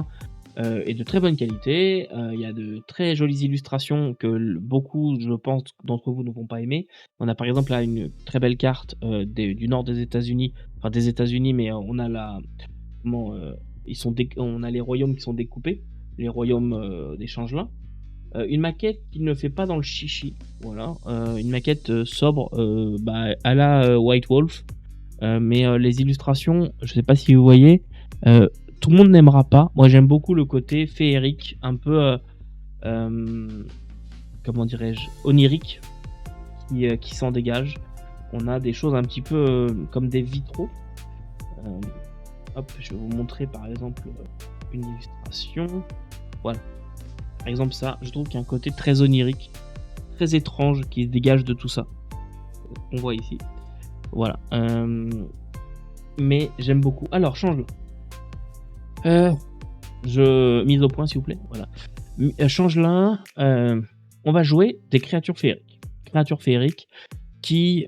est de très bonne qualité, il y a de très jolies illustrations que beaucoup, je pense, d'entre vous ne vont pas aimer. On a par exemple là une très belle carte du nord des États-Unis, enfin des États-Unis, mais on a on a les royaumes qui sont découpés, les royaumes des Changelins. Une maquette qui ne fait pas dans le chichi, voilà, une maquette sobre, à la White Wolf, mais les illustrations, je sais pas si vous voyez, tout le monde n'aimera pas. Moi j'aime beaucoup le côté féerique, un peu comment dirais-je, onirique, qui s'en dégage. On a des choses un petit peu comme des vitraux. Hop, je vais vous montrer par exemple une illustration. Voilà. Par exemple ça, je trouve qu'il y a un côté très onirique, très étrange qui se dégage de tout ça. On voit ici. Voilà. Mais j'aime beaucoup. Alors, change-le. Mise au point, s'il vous plaît. Voilà. Change-la. On va jouer des créatures féeriques. Créatures féeriques qui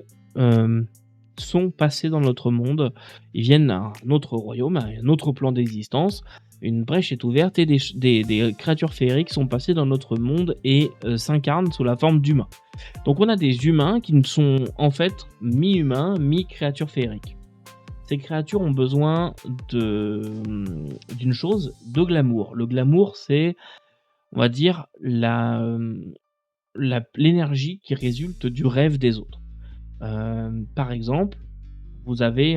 sont passées dans notre monde. Ils viennent d'un autre royaume, à un autre plan d'existence. Une brèche est ouverte et des créatures féeriques sont passées dans notre monde et s'incarnent sous la forme d'humains. Donc on a des humains qui ne sont en fait mi-humains, mi-créatures féeriques. Ces créatures ont besoin d'une chose, de glamour. Le glamour, c'est, on va dire, l'énergie qui résulte du rêve des autres. Par exemple, vous avez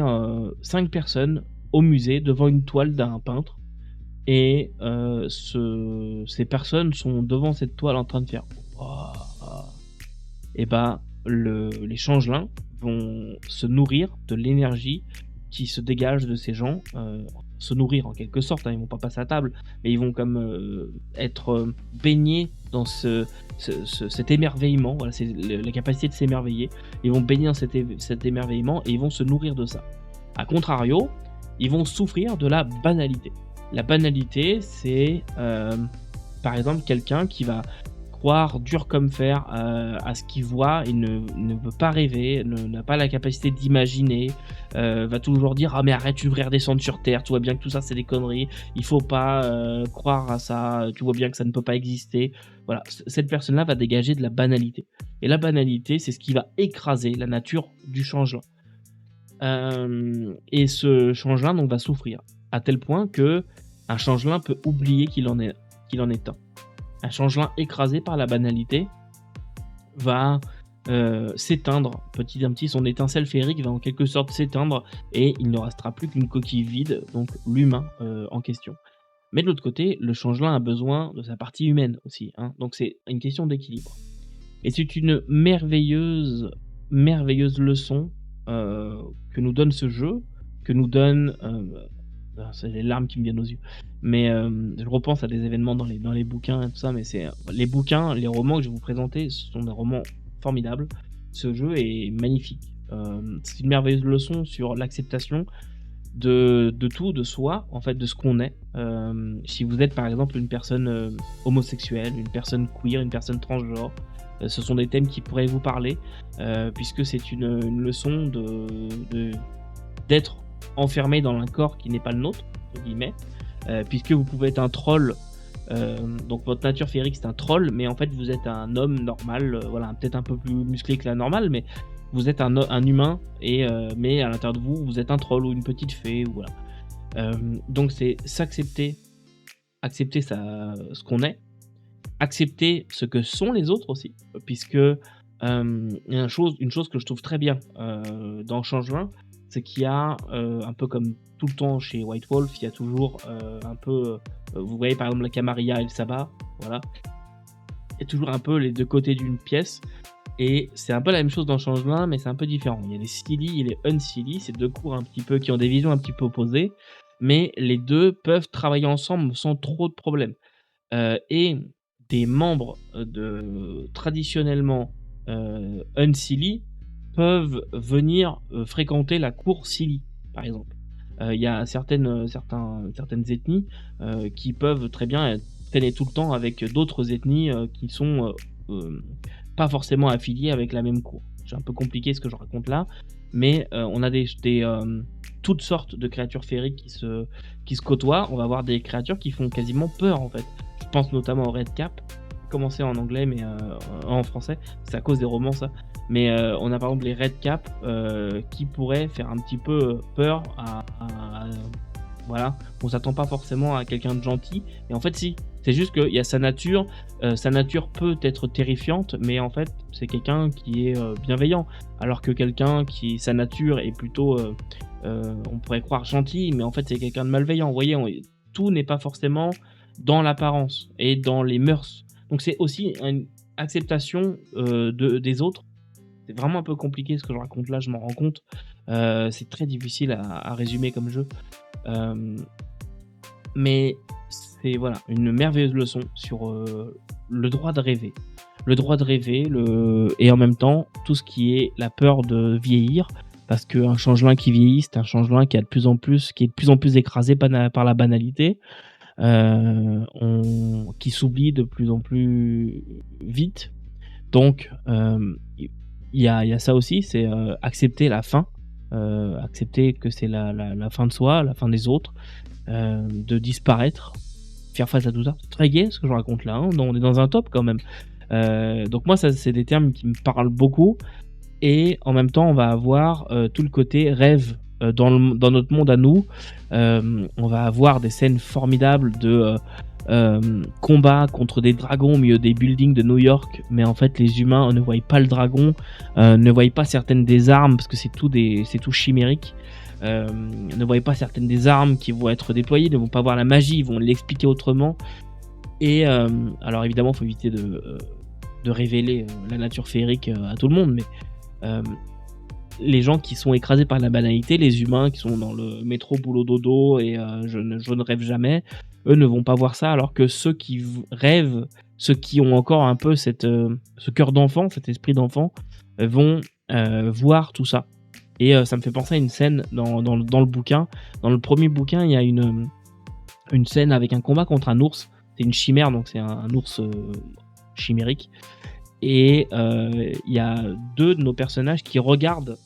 5 personnes au musée devant une toile d'un peintre et ces personnes sont devant cette toile en train de faire et ben les changelins vont se nourrir de l'énergie qui se dégage de ces gens, se nourrir en quelque sorte, hein, ils vont pas passer à table, mais ils vont comme être baignés dans cet émerveillement. Voilà, c'est la capacité de s'émerveiller. Ils vont baigner dans cet émerveillement et ils vont se nourrir de ça. A contrario, ils vont souffrir de la banalité. La banalité, c'est par exemple quelqu'un qui va croire dur comme fer à ce qu'il voit et ne veut pas rêver, n'a pas la capacité d'imaginer, va toujours dire « Ah mais arrête, tu devrais redescendre sur Terre, tu vois bien que tout ça c'est des conneries, il faut pas croire à ça, tu vois bien que ça ne peut pas exister. » Voilà, cette personne-là va dégager de la banalité. Et la banalité, c'est ce qui va écraser la nature du changelin. Et ce changelin donc va souffrir, à tel point que un changelin peut oublier qu'il en est un. Un changelin écrasé par la banalité va s'éteindre petit à petit, son étincelle féerique va en quelque sorte s'éteindre et il ne restera plus qu'une coquille vide, donc l'humain en question. Mais de l'autre côté, le changelin a besoin de sa partie humaine aussi, hein, donc c'est une question d'équilibre. Et c'est une merveilleuse leçon que nous donne ce jeu, que nous donne... c'est les larmes qui me viennent aux yeux. Mais je repense à des événements dans les bouquins et tout ça, mais c'est les bouquins, les romans que je vais vous présenter, ce sont des romans formidables. Ce jeu est magnifique. C'est une merveilleuse leçon sur l'acceptation de tout, de soi, en fait, de ce qu'on est. Si vous êtes par exemple une personne homosexuelle, une personne queer, une personne transgenre, ce sont des thèmes qui pourraient vous parler, puisque c'est une leçon d'être enfermé dans un corps qui n'est pas le nôtre, entre guillemets, puisque vous pouvez être un troll, donc votre nature féerique c'est un troll, mais en fait vous êtes un homme normal, voilà, peut-être un peu plus musclé que la normale, mais vous êtes un humain, et mais à l'intérieur de vous, vous êtes un troll ou une petite fée, ou voilà. Donc c'est s'accepter, accepter ce qu'on est, accepter ce que sont les autres aussi, puisque une chose que je trouve très bien dans Changelin, c'est qu'il y a un peu comme tout le temps chez White Wolf, il y a toujours un peu, vous voyez par exemple la Camarilla et le Sabbat, voilà, il y a toujours un peu les deux côtés d'une pièce, et c'est un peu la même chose dans Changelin, mais c'est un peu différent. Il y a les silly et les unsilly, c'est deux cours un petit peu qui ont des visions un petit peu opposées, mais les deux peuvent travailler ensemble sans trop de problèmes. Et des membres traditionnellement unsilly peuvent venir fréquenter la cour silly, par exemple. Il y a certaines ethnies qui peuvent très bien traîner tout le temps avec d'autres ethnies qui sont pas forcément affiliées avec la même cour. C'est un peu compliqué ce que je raconte là, mais on a toutes sortes de créatures féeriques qui se côtoient. On va avoir des créatures qui font quasiment peur en fait. Je pense notamment au Red Cap, commencé en anglais mais en français, c'est à cause des romans ça. Mais on a par exemple les Red Cap qui pourraient faire un petit peu peur voilà, on s'attend pas forcément à quelqu'un de gentil, et en fait si, c'est juste qu'il y a sa nature peut être terrifiante, mais en fait c'est quelqu'un qui est bienveillant, alors que quelqu'un qui, sa nature est plutôt, on pourrait croire gentil, mais en fait c'est quelqu'un de malveillant, vous voyez, tout n'est pas forcément dans l'apparence et dans les mœurs, donc c'est aussi une acceptation des autres. C'est vraiment un peu compliqué ce que je raconte là, je m'en rends compte. C'est très difficile à résumer comme jeu. Mais c'est voilà, une merveilleuse leçon sur le droit de rêver. le droit de rêver, et en même temps tout ce qui est la peur de vieillir, parce qu'un changelin qui vieillit, c'est un changelin qui est de plus en plus écrasé par la banalité, qui s'oublie de plus en plus vite. Donc il y a ça aussi, c'est accepter la fin, accepter que c'est la fin de soi, la fin des autres, de disparaître, faire face à tout ça. C'est très gai ce que je raconte là, hein. On est dans un top quand même. Donc moi, ça, c'est des termes qui me parlent beaucoup. Et en même temps, on va avoir tout le côté rêve dans notre monde à nous. On va avoir des scènes formidables de combat contre des dragons au milieu des buildings de New York, mais en fait les humains ne voient pas le dragon, ne voient pas certaines des armes, parce que c'est tout chimérique, ne voient pas certaines des armes qui vont être déployées, ne vont pas voir la magie, ils vont l'expliquer autrement. Et alors évidemment, il faut éviter de révéler la nature féerique à tout le monde, mais les gens qui sont écrasés par la banalité, les humains qui sont dans le métro boulot dodo et je ne rêve jamais, eux ne vont pas voir ça, alors que ceux qui rêvent, ceux qui ont encore un peu ce cœur d'enfant, cet esprit d'enfant, vont voir tout ça. Et ça me fait penser à une scène dans le bouquin. Dans le premier bouquin, il y a une scène avec un combat contre un ours. C'est une chimère, donc c'est un ours chimérique. Et il y a deux de nos personnages qui regardent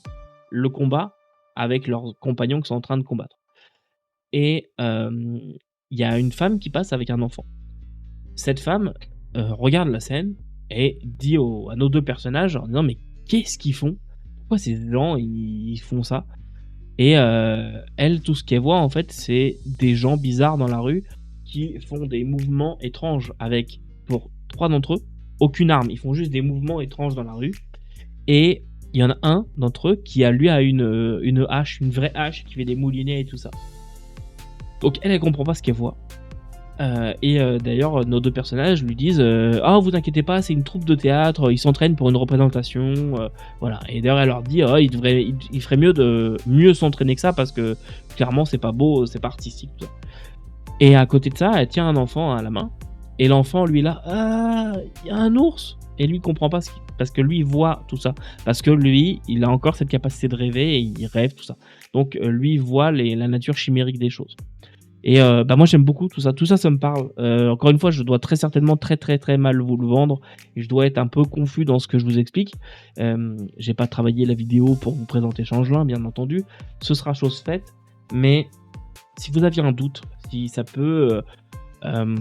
le combat avec leurs compagnons qui sont en train de combattre. Et il y a une femme qui passe avec un enfant. Cette femme regarde la scène et dit à nos deux personnages en disant: mais qu'est-ce qu'ils font? Pourquoi ces gens ils font ça? Et elle, tout ce qu'elle voit en fait, c'est des gens bizarres dans la rue qui font des mouvements étranges avec, pour 3 d'entre eux, aucune arme. Ils font juste des mouvements étranges dans la rue. Et il y en a un d'entre eux qui a une hache, une vraie hache, qui fait des moulinets et tout ça. Donc elle comprend pas ce qu'elle voit. D'ailleurs, nos deux personnages lui disent ah, vous inquiétez pas, c'est une troupe de théâtre, ils s'entraînent pour une représentation, voilà. Et d'ailleurs, elle leur dit il ferait mieux de mieux s'entraîner que ça, parce que clairement, c'est pas beau, c'est pas artistique, tout ça. Et à côté de ça, elle tient un enfant à la main, et l'enfant, lui, là, ah, il y a un ours. Et lui, il comprend pas parce que lui, il voit tout ça. Parce que lui, il a encore cette capacité de rêver, et il rêve, tout ça. Donc, lui, il voit la nature chimérique des choses. Et moi, j'aime beaucoup tout ça. Tout ça, ça me parle. Encore une fois, je dois très certainement très mal vous le vendre. Et je dois être un peu confus dans ce que je vous explique. J'ai pas travaillé la vidéo pour vous présenter Changelin, bien entendu. Ce sera chose faite. Mais si vous aviez un doute, si ça peut vous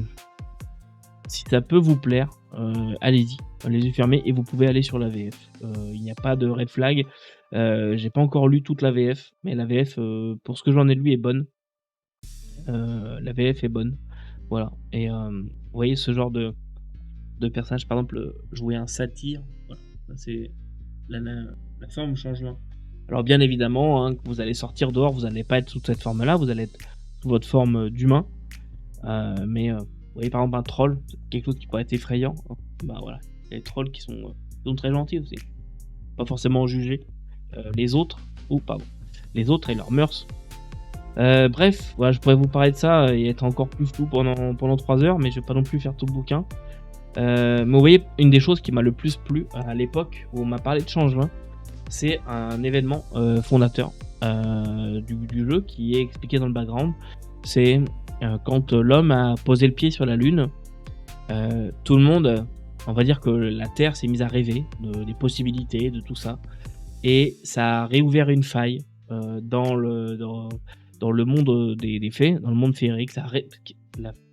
plaire, allez-y, les yeux fermés, et vous pouvez aller sur la VF. Il n'y a pas de red flag. J'ai pas encore lu toute la VF, mais la VF, pour ce que j'en ai lu, est bonne. La VF est bonne, voilà. Et vous voyez ce genre de personnage, par exemple, jouer un satyre, voilà. C'est la forme Changelin. Alors bien évidemment, hein, que vous allez sortir dehors, vous n'allez pas être sous cette forme-là, vous allez être sous votre forme d'humain. Mais vous voyez par exemple un troll, quelque chose qui pourrait être effrayant, hein. Bah voilà, il y a des trolls qui sont très gentils aussi, pas forcément jugés. Les autres, les autres et leurs mœurs. Bref, voilà, je pourrais vous parler de ça et être encore plus flou pendant 3 heures, mais je vais pas non plus faire tout le bouquin. Mais vous voyez, une des choses qui m'a le plus plu à l'époque où on m'a parlé de Changelin, c'est un événement fondateur du jeu qui est expliqué dans le background. C'est quand l'homme a posé le pied sur la Lune, tout le monde, on va dire que la Terre s'est mise à rêver des possibilités, de tout ça. Et ça a réouvert une faille dans le monde des fées, dans le monde féerique.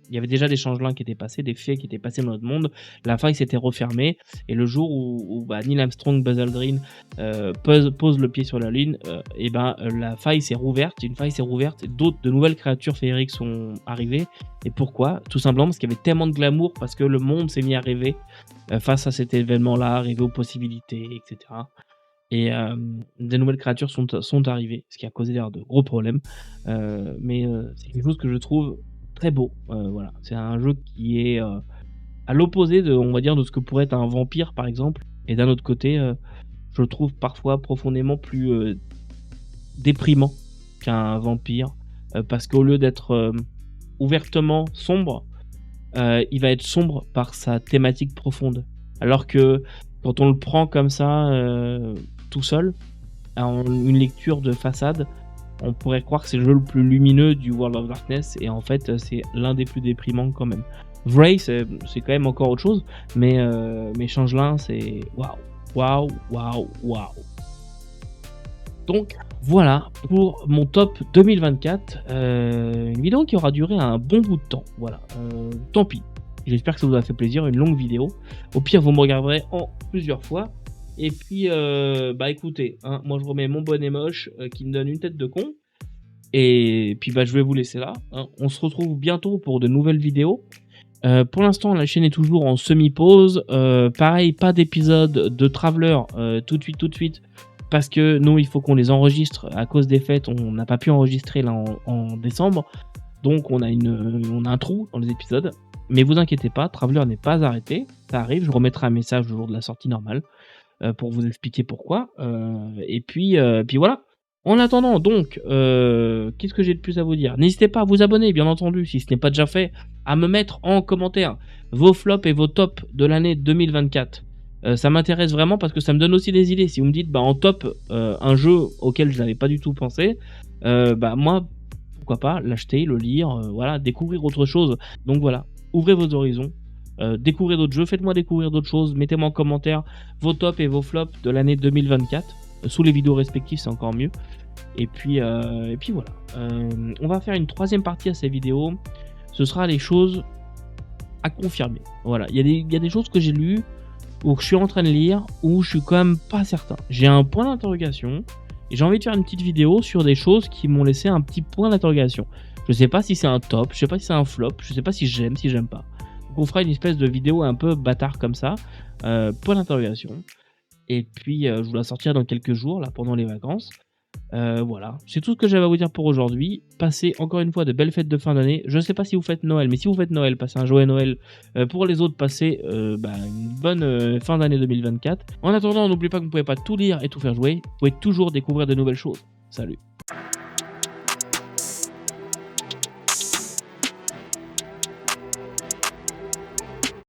Il y avait déjà des changelins qui étaient passés, des fées qui étaient passées dans notre monde. La faille s'était refermée, et le jour où Neil Armstrong, Buzz Aldrin pose le pied sur la Lune, la faille s'est rouverte. Une faille s'est rouverte, et de nouvelles créatures féeriques sont arrivées. Et pourquoi? Tout simplement parce qu'il y avait tellement de glamour, parce que le monde s'est mis à rêver face à cet événement-là, rêver aux possibilités, etc. Et des nouvelles créatures sont arrivées, ce qui a causé d'ailleurs de gros problèmes. Mais c'est quelque chose que je trouve très beau. Voilà, c'est un jeu qui est à l'opposé on va dire, de ce que pourrait être un vampire par exemple. Et d'un autre côté, je le trouve parfois profondément plus déprimant qu'un vampire, parce qu'au lieu d'être ouvertement sombre, il va être sombre par sa thématique profonde. Alors que quand on le prend comme ça, tout seul, en une lecture de façade, on pourrait croire que c'est le jeu le plus lumineux du World of Darkness, et en fait, c'est l'un des plus déprimants quand même. Vray, c'est quand même encore autre chose, mais Changelin, c'est waouh, waouh, waouh, waouh. Donc voilà pour mon top 2024, une vidéo qui aura duré un bon bout de temps, voilà, tant pis. J'espère que ça vous a fait plaisir, une longue vidéo. Au pire, vous me regarderez en plusieurs fois. Et puis, bah écoutez, hein, moi je remets mon bonnet moche qui me donne une tête de con. Et puis bah je vais vous laisser là, hein. On se retrouve bientôt pour de nouvelles vidéos. Pour l'instant, la chaîne est toujours en semi-pause. Pareil, pas d'épisode de Traveler tout de suite. Parce que nous, il faut qu'on les enregistre. À cause des fêtes, on n'a pas pu enregistrer là en décembre. Donc on a un trou dans les épisodes. Mais vous inquiétez pas, Traveler n'est pas arrêté. Ça arrive, je remettrai un message le jour de la sortie normale pour vous expliquer pourquoi. Et puis voilà. En attendant, donc, qu'est-ce que j'ai de plus à vous dire? N'hésitez pas à vous abonner, bien entendu, si ce n'est pas déjà fait, à me mettre en commentaire vos flops et vos tops de l'année 2024. Ça m'intéresse vraiment parce que ça me donne aussi des idées. Si vous me dites, bah, en top, un jeu auquel je n'avais pas du tout pensé, bah, moi, pourquoi pas l'acheter, le lire, voilà, découvrir autre chose. Donc voilà, ouvrez vos horizons. Découvrez d'autres jeux, faites-moi découvrir d'autres choses, mettez-moi en commentaire vos tops et vos flops de l'année 2024, sous les vidéos respectives, c'est encore mieux. Et puis voilà, on va faire une troisième partie à ces vidéos, ce sera les choses à confirmer. Voilà, il y a des choses que j'ai lues, ou que je suis en train de lire, où je suis quand même pas certain. J'ai un point d'interrogation, et j'ai envie de faire une petite vidéo sur des choses qui m'ont laissé un petit point d'interrogation. Je sais pas si c'est un top, je sais pas si c'est un flop, je sais pas si j'aime, si j'aime pas. Donc on fera une espèce de vidéo un peu bâtard comme ça, point d'interrogation. Et puis je vous la sortirai dans quelques jours, là, pendant les vacances. Voilà, c'est tout ce que j'avais à vous dire pour aujourd'hui. Passez encore une fois de belles fêtes de fin d'année. Je ne sais pas si vous faites Noël, mais si vous faites Noël, passez un joyeux Noël. Pour les autres, passez une bonne fin d'année 2024. En attendant, n'oubliez pas que vous ne pouvez pas tout lire et tout faire jouer. Vous pouvez toujours découvrir de nouvelles choses. Salut.